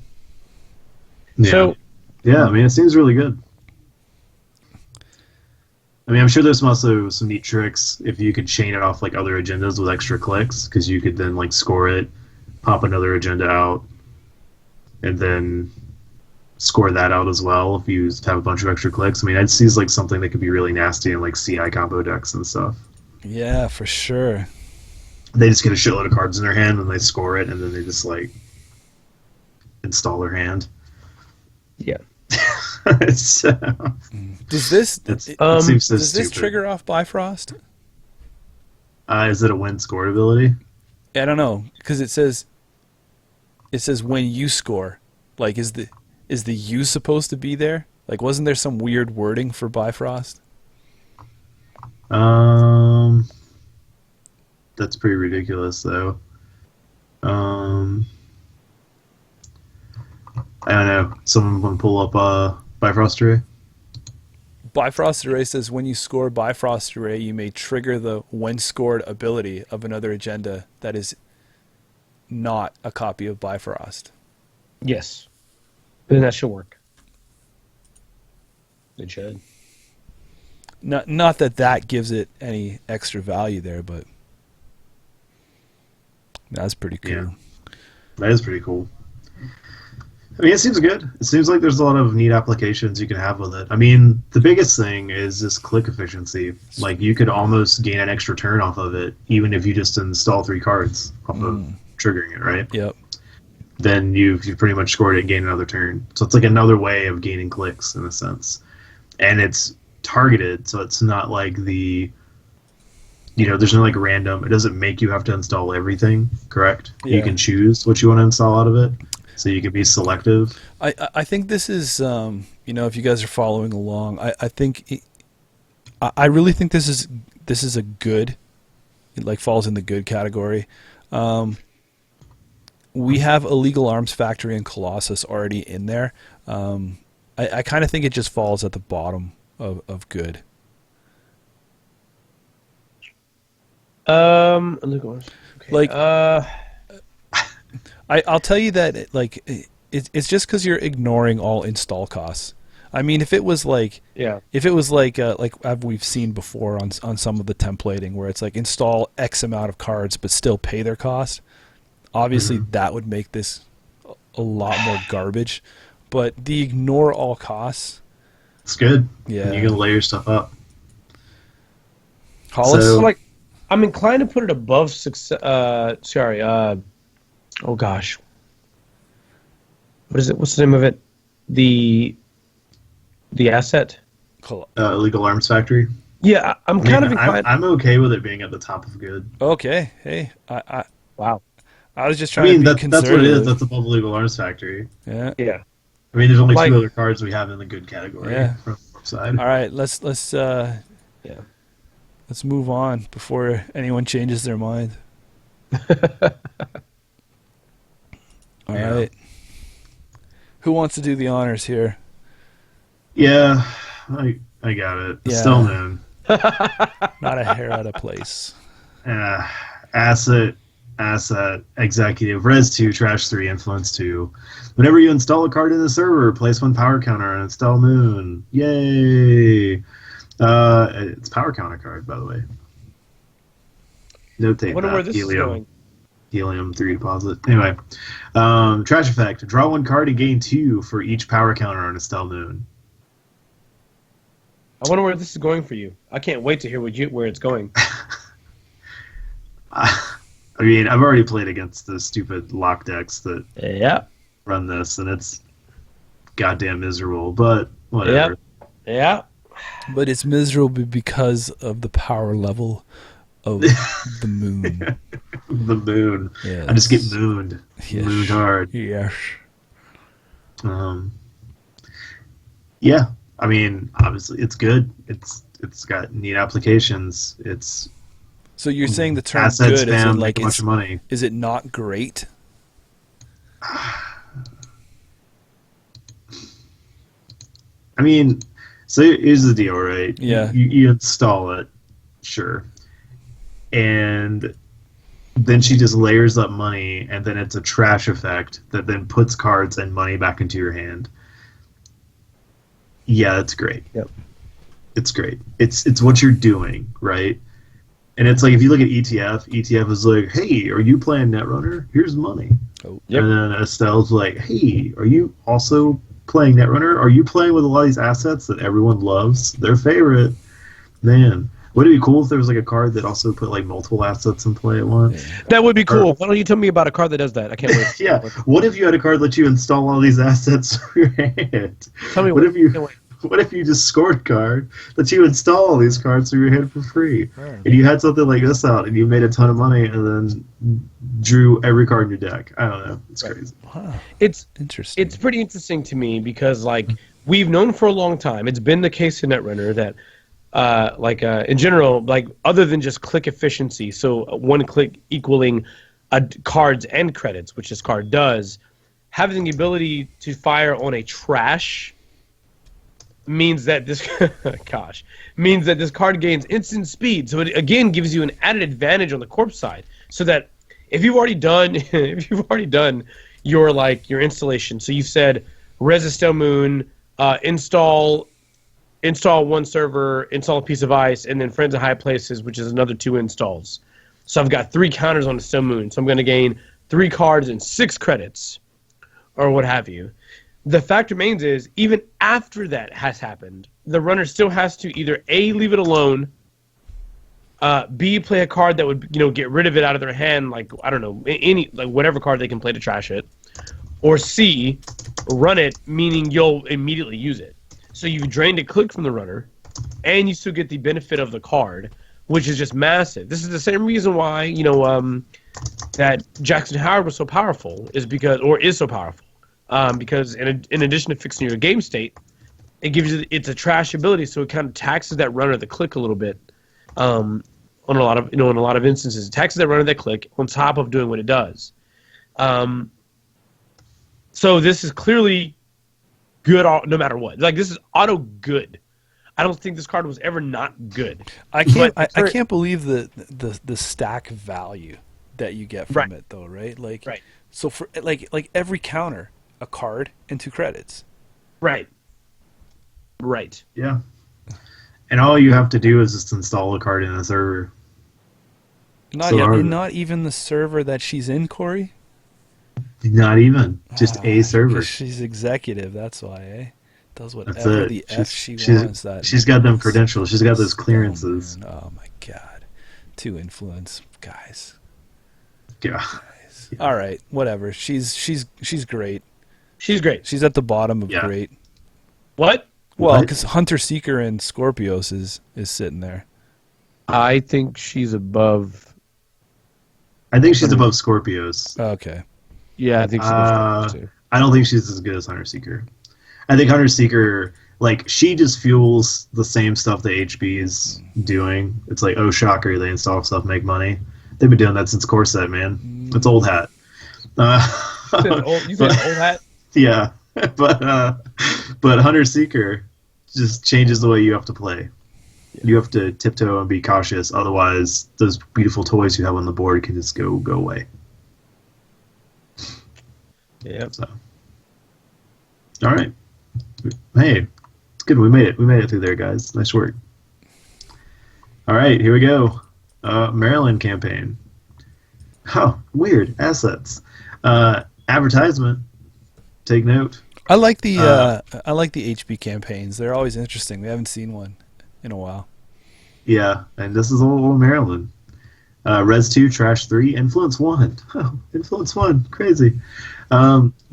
Yeah. So, yeah, I mean, it seems really good. I mean, I'm sure there's also some neat tricks if you could chain it off like other agendas with extra clicks, because you could then like score it, pop another agenda out, and then score that out as well if you have a bunch of extra clicks. I mean, that seems like something that could be really nasty in like CI combo decks and stuff. Yeah, for sure. They just get a shitload of cards in their hand and they score it, and then they just like install their hand. yeah. So, Does this it seems so does this stupid. trigger off Bifrost? Is it a win score ability? I don't know, because it says when you score. Like, is the U supposed to be there? Like, wasn't there some weird wording for Bifrost? That's pretty ridiculous, though. I don't know. Someone want to pull up Bifrost Array? Bifrost Array says when you score Bifrost Array, you may trigger the when scored ability of another agenda that is not a copy of Bifrost. Yes. Then that should work. It should. Not that gives it any extra value there, but that's pretty cool. Yeah. That is pretty cool. I mean, it seems good. It seems like there's a lot of neat applications you can have with it. I mean, the biggest thing is just click efficiency. Like, you could almost gain an extra turn off of it, even if you just install 3 cards off of triggering it, right? Yep. Then you've pretty much scored it and gained another turn. So it's like another way of gaining clicks, in a sense. And it's targeted, so it's not like there's no like random. It doesn't make you have to install everything, correct? Yeah. You can choose what you want to install out of it. So you can be selective. I think this is, if you guys are following along, I think, I really think this is a good, it like falls in the good category. We have Illegal Arms Factory and Colossus already in there. I kind of think it just falls at the bottom of good. Okay. Like, I'll tell you that it's just because you're ignoring all install costs. I mean, if it was like Yeah. we've seen before on some of the templating where it's like install X amount of cards but still pay their cost, obviously that would make this a lot more garbage. But the ignore all costs, It's good. Yeah. And you can layer stuff up. Hollis, So- Like, I'm inclined to put it above success. Oh gosh, what is it? What's the name of it? The asset. Illegal Arms Factory. Yeah, I'm kind of I'm, inclined. I'm okay with it being at the top of good. okay, hey, Wow. I was just I trying mean, to be that's what it conservative. is. That's above Illegal Arms Factory. Yeah. Yeah. I mean, there's only Like- two other cards we have in the good category Yeah. from the side. All right, let's Yeah. let's move on before anyone changes their mind. All Yeah. right. Who wants to do the honors here? Yeah, I got it. Yeah. Still noon. Not a hair out of place. Asset, executive, res 2, trash 3, influence 2. Whenever you install a card in the server, place one power counter and install moon. Yay! It's power counter card, by the way. Notate I wonder that. where this is going. Helium 3 deposit. Anyway, trash effect. Draw one card and gain 2 for each power counter on Estelle Moon. I wonder where this is going for you. I can't wait to hear where it's going. I mean, I've already played against the stupid lock decks that Yeah. run this, and it's goddamn miserable, but whatever. Yeah. But it's miserable because of the power level of the moon. The moon. Yes. I just get mooned. Yes. Mooned hard. Yes. Yeah. I mean, obviously, it's good. It's got neat applications. It's So you're saying the term assets good is it spam, like make a bunch of money. is it not great? I mean, so here's the deal, right? Yeah. You install it, sure. And then she just layers up money, and then it's a trash effect that then puts cards and money back into your hand. Yeah, that's great. Yep. It's great. It's what you're doing, right? And it's like, if you look at ETF is like, hey, are you playing Netrunner? Here's money. Oh. Yep. And then Estelle's like, hey, are you also playing Netrunner? Are you playing with a lot of these assets that everyone loves? Their favorite. Man, would it be cool if there was like a card that also put like multiple assets in play at once? That would be cool. Why don't you tell me about a card that does that? I can't wait. Yeah. What if you had a card that let you install all these assets for your hand? Tell me What if you can't wait. What if you just scored a card that you install all these cards through your hand for free? And you had something like this out and you made a ton of money and then drew every card in your deck. I don't know. It's crazy. Wow. It's Interesting. it's pretty interesting to me because like we've known for a long time. It's been the case in Netrunner that in general, like other than just click efficiency, so one click equaling cards and credits, which this card does, having the ability to fire on a trash means that this means that this card gains instant speed. So it again gives you an added advantage on the corp side. So that if you've already done your installation, so you've said Resistel Moon, install one server, install a piece of ice, and then Friends in High Places, which is another 2 installs. So I've got 3 counters on the Stone Moon. So I'm going to gain 3 cards and 6 credits, or what have you. The fact remains is, even after that has happened, the runner still has to either A, leave it alone, B, play a card that would get rid of it out of their hand, like, I don't know, whatever card they can play to trash it, or C, run it, meaning you'll immediately use it. So you've drained a click from the runner, and you still get the benefit of the card, which is just massive. This is the same reason why that Jackson Howard was so powerful, is so powerful. Because in addition to fixing your game state, it's a trash ability, so it kind of taxes that runner the click a little bit. On a lot of instances, it taxes that runner that click on top of doing what it does. So this is clearly good no matter what. Like, this is auto good. I don't think this card was ever not good. I can't believe the stack value that you get from it though, right? Like, right. So for like every counter, a card and 2 credits. Right. Right. Yeah. And all you have to do is just install a card in a server. Not even the server that she's in, Corey? Not even. Just a server. 'Cause she's executive, that's why, eh? Does That's whatever it. the F she she's, wants. She's got them credentials. She's got those clearances. Oh my god. 2 influence guys. Yeah. Yeah. All right, whatever. She's great. She's great. She's at the bottom of great. What? Well, because Hunter Seeker and Scorpios is sitting there. I think she's above. I think she's above Scorpios. Okay. Yeah, I think she's above Scorpios too. I don't think she's as good as Hunter Seeker. I think Hunter Seeker, like, she just fuels the same stuff that HB's doing. It's like, oh, shocker, they install stuff, make money. They've been doing that since Corset, man. It's old hat. You said old hat? Yeah, but Hunter Seeker just changes the way you have to play. You have to tiptoe and be cautious, otherwise those beautiful toys you have on the board can just go away. Yeah. So, all right. Hey, it's good. We made it. We made it through there, guys. Nice work. All right, here we go. Maryland campaign. Oh, weird. Assets. Advertisement. Take note. I like the HB campaigns. They're always interesting. We haven't seen one in a while. Yeah, and this is old Maryland. Res 2, Trash 3, Influence 1. Oh, Influence 1. Crazy.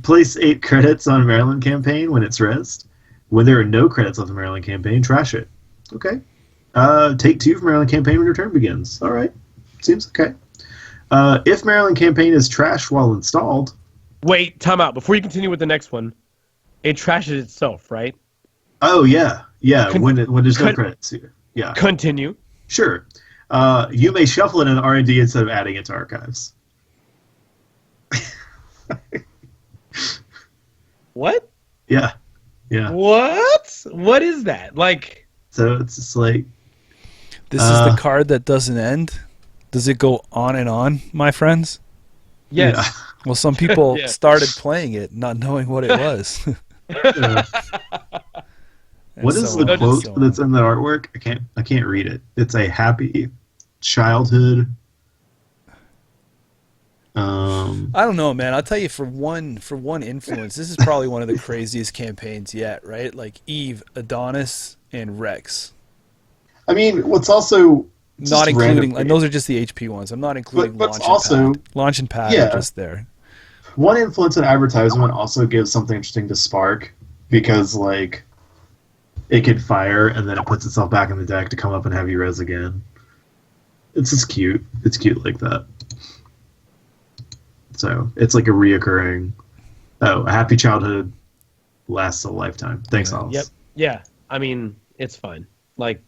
Place 8 credits on Maryland campaign when it's resed. When there are no credits on the Maryland campaign, trash it. Okay. Take 2 from Maryland campaign when your turn begins. All right. Seems okay. If Maryland campaign is trash while installed. Wait, time out. Before you continue with the next one, it trashes itself, right? Oh, yeah. Yeah, when there's no credits here. Yeah. Continue. Sure. You may shuffle it in R&D instead of adding it to archives. What? Yeah. Yeah. What? What is that? Like. So it's just like. This is the card that doesn't end. Does it go on and on, my friends? Yes. Yeah. Well, some people started playing it not knowing what it was. What is the quote that's in the artwork? I can't read it. It's a happy childhood. I don't know, man. I'll tell you, for one influence, this is probably one of the craziest campaigns yet, right? Like Eve, Adonis, and Rex. I mean, what's also not including, and those are just the HP ones. I'm not including Launch and Pad are just there. One influence in advertisement also gives something interesting to Spark, because like it could fire and then it puts itself back in the deck to come up and have you res again. It's just cute. It's cute like that. So it's like a reoccurring. Oh, a happy childhood lasts a lifetime. Thanks, Alice. Yep. Yeah. I mean, it's fine. Like,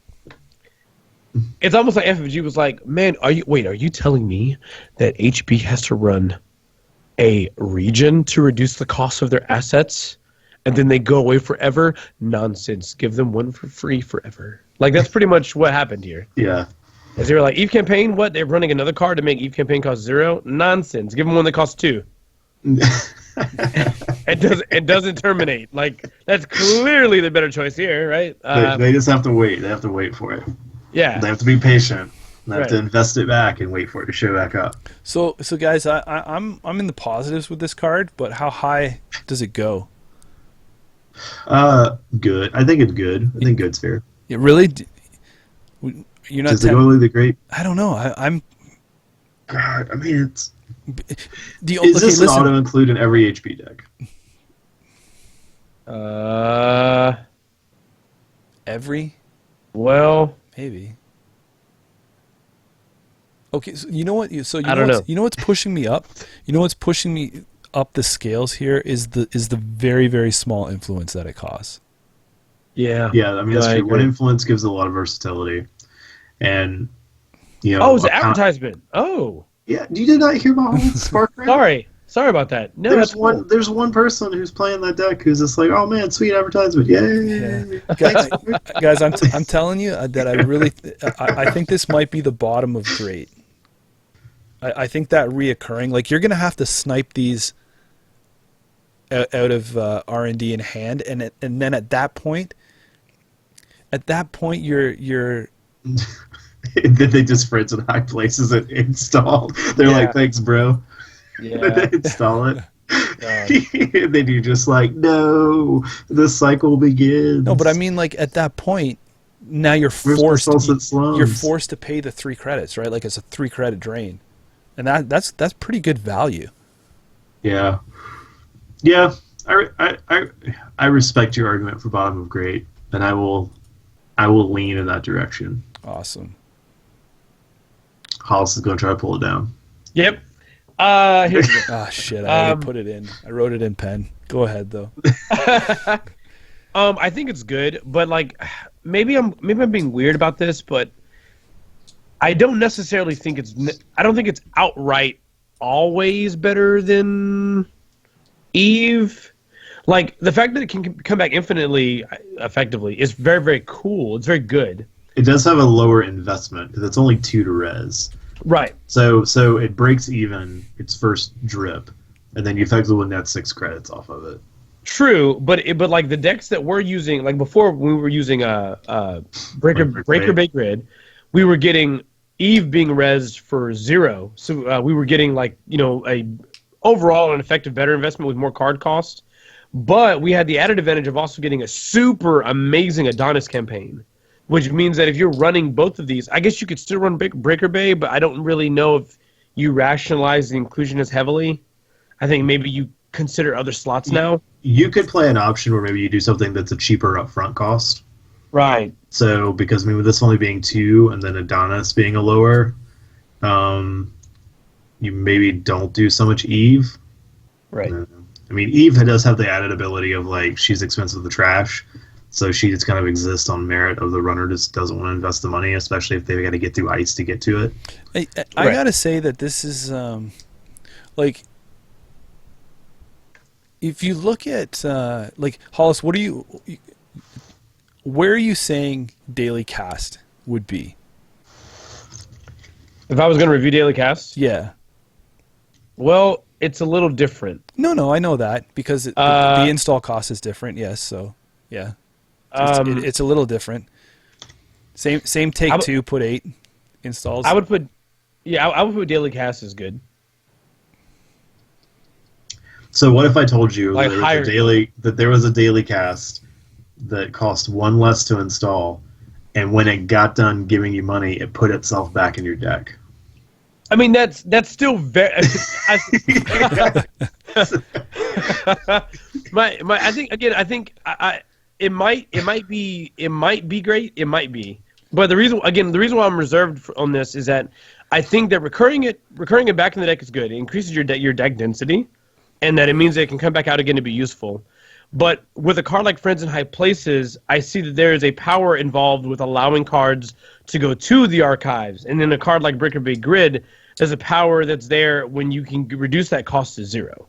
it's almost like FFG was like, man, are you telling me that HB has to run a region to reduce the cost of their assets, and then they go away forever? Nonsense. Give them one for free forever. Like, that's pretty much what happened here. Yeah. As they were like, Eve campaign, what? They're running another card to make Eve campaign cost 0? Nonsense. Give them one that costs 2. It doesn't terminate. Like, that's clearly the better choice here, right? They just have to wait. They have to wait for it. Yeah. They have to be patient. They have to invest it back and wait for it to show back up. So guys, I'm in the positives with this card, but how high does it go? Good. I think it's good. I think good's fair. Yeah, really? You're not. Does it go really the great? I don't know. I'm. God, I mean, it's. Is this an auto include in every HP deck? Every? Well, maybe. Okay, so you know what? I don't know. You know what's pushing me up? You know what's pushing me up the scales here is the very, very small influence that it costs. Yeah. Yeah, I mean, that's true. One influence gives a lot of versatility. And, you know... Oh, it's an advertisement. Oh. Yeah, you did not hear about Spark Ram? Sorry about that. No, there's one person who's playing that deck who's just like, oh man, sweet advertisement, yay! Yeah. Guys, I'm telling you that I really I think this might be the bottom of great. I think that reoccurring, like, you're gonna have to snipe these out of R&D in hand, and then at that point, at that point, you're Then they just for in high places and install. They're Yeah. like, thanks, bro. Yeah. They install it. God. And then you're just like, no, the cycle begins. no, but I mean, like at that point, now you're We're forced. supposed to slums. You're forced to pay the 3 credits, right? Like it's a 3 credit drain, and that's pretty good value. Yeah. I respect your argument for bottom of grade, and I will lean in that direction. Awesome. Hollis is going to try to pull it down. Yep. Here's Ah, shit! I already put it in. I wrote it in pen. Go ahead, though. I think it's good, but like maybe I'm being weird about this, but I don't necessarily think I don't think it's outright always better than Eve. Like the fact that it can come back infinitely effectively is very, very cool. It's very good. It does have a lower investment because it's only 2 to res. Right. So it breaks even its first drip, and then you effectively will net 6 credits off of it. True, but like the decks that we're using, like before we were using Breaker Bay Grid, we were getting Eve being rezzed for 0. So we were getting like a overall an effective better investment with more card cost, but we had the added advantage of also getting a super amazing Adonis campaign, which means that if you're running both of these, I guess you could still run Breaker Bay, but I don't really know if you rationalize the inclusion as heavily. I think maybe you consider other slots now. You could play an option where maybe you do something that's a cheaper upfront cost. Right. So, because with this only being 2 and then Adonis being a lower, you maybe don't do so much Eve. Right. I mean, Eve does have the added ability of, like, she's expensive to trash, so she just kind of exists on merit of the runner just doesn't want to invest the money, especially if they've got to get through ice to get to it. I gotta say that this is like if you look at like Hollis, where are you saying Daily Cast would be? If I was going to review Daily Cast, Yeah. well, it's a little different. No, I know that because the install cost is different. Yes, so yeah, it's a little different. Same take 2, put 8 installs. I would put Daily Cast as good. So what if I told you Like that there was a daily cast that cost 1 less to install, and when it got done giving you money, it put itself back in your deck? I mean, that's still very. I think it might be great. It might be, but the reason why I'm reserved on this is that I think that recurring it back in the deck is good. It increases your deck density, and that it means that it can come back out again to be useful. But with a card like Friends in High Places, I see that there is a power involved with allowing cards to go to the archives. And then a card like Breaker Bay Grid, there's a power that's there when you can reduce that cost to 0.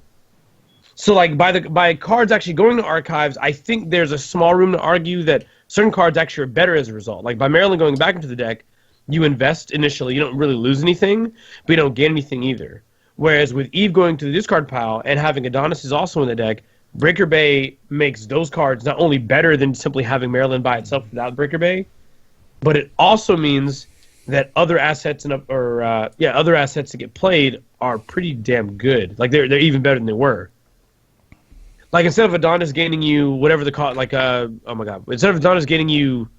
So like by cards actually going to archives, I think there's a small room to argue that certain cards actually are better as a result. Like by Maryland going back into the deck, you invest initially, you don't really lose anything, but you don't gain anything either. Whereas with Eve going to the discard pile and having Adonis is also in the deck, Breaker Bay makes those cards not only better than simply having Maryland by itself without Breaker Bay, but it also means that other assets other assets that get played are pretty damn good. Like they're even better than they were. Like instead of Adonis gaining you whatever the cost, like instead of Adonis gaining you,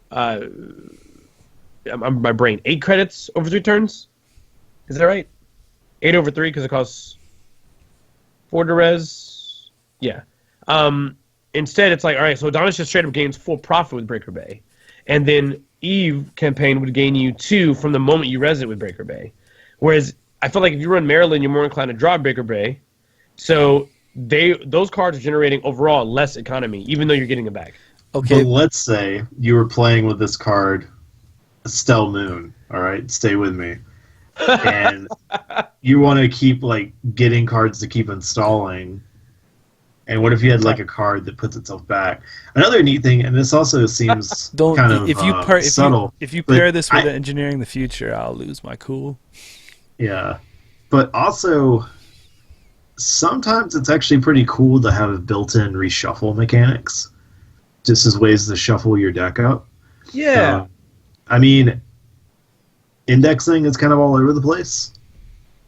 my brain 8 credits over 3 turns. Is that right? 8 over 3 because it costs 4 to res. Yeah. Instead, it's like, all right, so Adonis just straight up gains full profit with Breaker Bay. And then Eve campaign would gain you 2 from the moment you res it with Breaker Bay. Whereas I feel like if you run Maryland, you're more inclined to draw Breaker Bay. So those cards are generating overall less economy, even though you're getting it back. Okay. But let's say you were playing with this card, Estelle Moon, all right? Stay with me. And you want to keep like getting cards to keep installing. And what if you had like a card that puts itself back? Another neat thing, and this also seems subtle. If you pair this with Engineering the Future, I'll lose my cool. Yeah, but also sometimes it's actually pretty cool to have built-in reshuffle mechanics just as ways to shuffle your deck up. Yeah. I mean, indexing is kind of all over the place.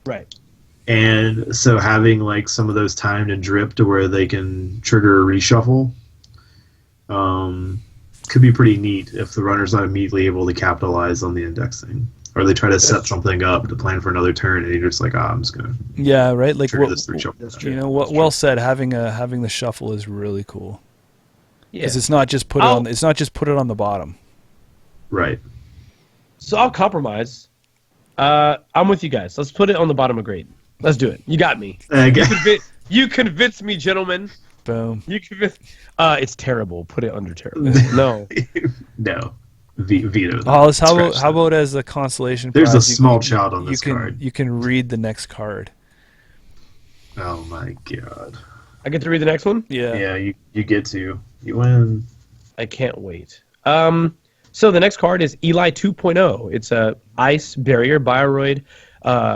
Right. And so having like some of those timed and drip to where they can trigger a reshuffle could be pretty neat if the runner's not immediately able to capitalize on the indexing. Or they try to set something up to plan for another turn, and you're just like, I'm just gonna right. Like trigger this reshuffle. You know what? Well said. Having the shuffle is really cool. Yeah. Because it's not just put it on. It's not just put it on the bottom. Right. So I'll compromise. I'm with you guys. Let's put it on the bottom of grade. Let's do it. You got me. You convinced me, gentlemen. Boom. You convinced. It's terrible. Put it under terrible. No. No. Veto. Hollis, how about as a consolation There's prize? a small child on this card. You can read the next card. Oh my god. I get to read the next one? Yeah. Yeah, you get to. You win. I can't wait. So the next card is Eli 2.0. It's a ice barrier Bioroid,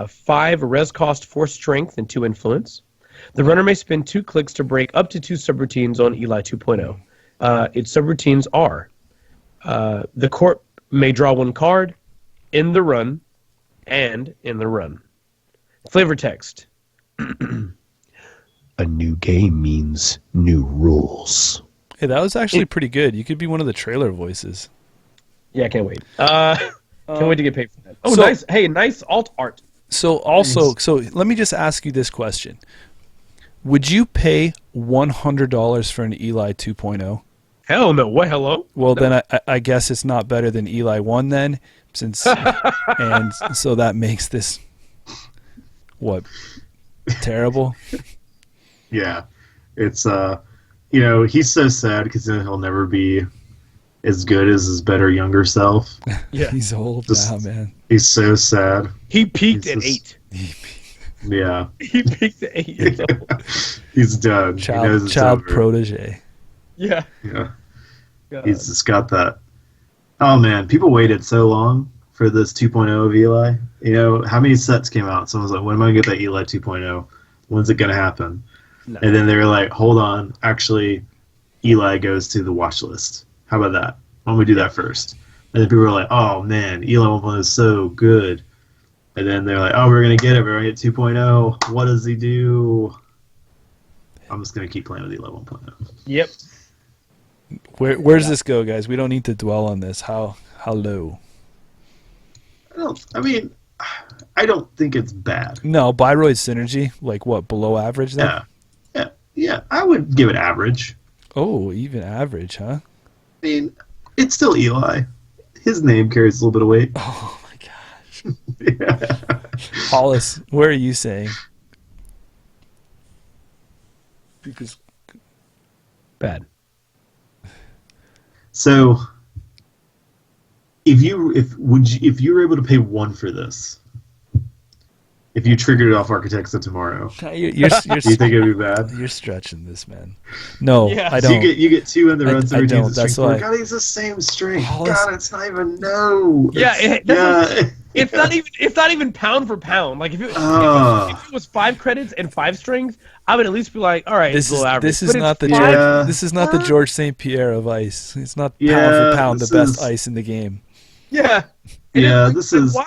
5 res cost, 4 strength, and 2 influence. The runner may spend 2 clicks to break up to 2 subroutines on Eli 2.0. Its subroutines are the corp may draw 1 card in the run and in the run. Flavor text. A new game means new rules. Hey, that was actually pretty good. You could be one of the trailer voices. Yeah, I can't wait. Can't wait to get paid for that. Oh, nice. Hey, nice alt art. So let me just ask you this question. Would you pay $100 for an Eli 2.0? Hell no. What? Hello? Well, No. then I guess it's not better than Eli 1 then, since and so that makes this what terrible. Yeah, it's he's so sad because he'll never be as good as his better younger self. Yeah, he's old now, man. He's so sad. He peaked at 8. Yeah, he peaked at 8 years old. He's done. Child protege. Yeah. Yeah. God. He's just got that. Oh man, people waited so long for this 2.0 of Eli. You know, how many sets came out? Someone's like, when am I going to get that Eli 2.0? When's it going to happen? No. And then they were like, hold on. Actually, Eli goes to the watch list. How about that? Why don't we do that first? And then people were like, oh man, Eli 1.0 is so good. And then they're like, oh, we're going to get it. We're going to get 2.0. What does he do? I'm just going to keep playing with Eli 1.0. Yep. Where's this go, guys? We don't need to dwell on this. How low? I don't think it's bad. No, Bioroid synergy, like what, below average then? Yeah. I would give it average. Oh, even average, huh? I mean, it's still Eli. His name carries a little bit of weight. Oh my gosh. Yeah. Hollis, where are you saying? Because bad. So, if you were able to pay 1 for this, if you triggered it off Architects of Tomorrow, do you think it'd be bad? You're stretching this, man. No, yeah. I don't. You get 2 in the runs and routines of That's strength. God, he's the same strength. God, it's not even It's not even pound for pound. Like if it was 5 credits and 5 strings, I would at least be like, all right, this is average. This is not the George St. Pierre of ice. It's not pound for pound the best ice in the game. Yeah. Yeah, this is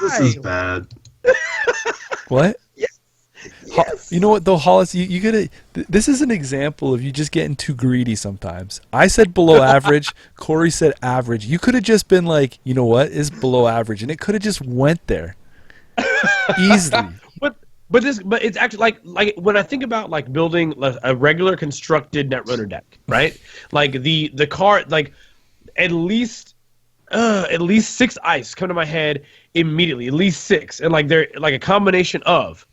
bad. What? Yes. You know what though, Hollis? You gotta. This is an example of you just getting too greedy sometimes. I said below average. Corey said average. You could have just been like, you know what is below average, and it could have just went there easily. But it's actually like when I think about like building a regular constructed Netrunner deck, right? Like the card, like at least 6 ice come to my head immediately. At least 6, and like they're like a combination of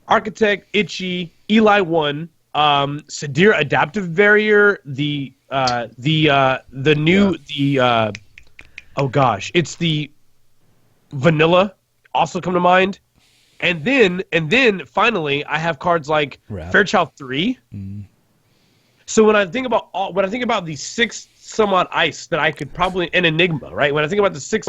Architect, Itchy, Eli 1, Sadir Adaptive Barrier, it's the Vanilla also come to mind. And then finally I have cards like Fairchild 3. Mm. So when I think about the 6 some odd ice that I could probably, an Enigma, right? When I think about the 6